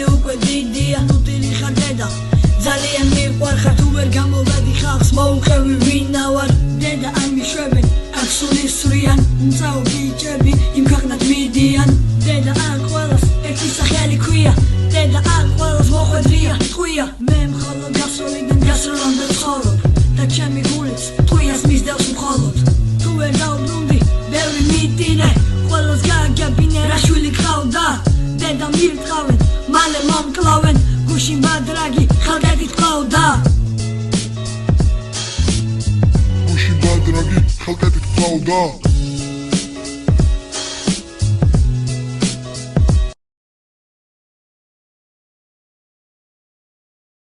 შენი უკვე დიდია ნუტილი ხარ დედა ძალიან მიყვარხარ თუ ვერ გამოვედი ხალხს მოუყევი ვინა ვარ დედა არ მიშვებენ აქ სული სვრიან მწაო ბიჭები იმ ქვეყნად მიდიან დედა აქ ყველას ერთი სახელი ქვია დედა აქ ყველას მოხვედრია ტყვია მე მხოლოდ გასვლიდან გასვლამდე ცხოვრობ და ჩემი გულიც ტყვიას მისდევს მხოლოდ თუ ვერ დავბრუნდი ბევრი მიტინე ყველას გააგებინე რა შვილი გყავდა დედა მირტყავენ მალე მომკლავენ გუშინ ბადრაგი ხალხებით ყავდა გუშინ ბადრაგი ხალხებით ყავდა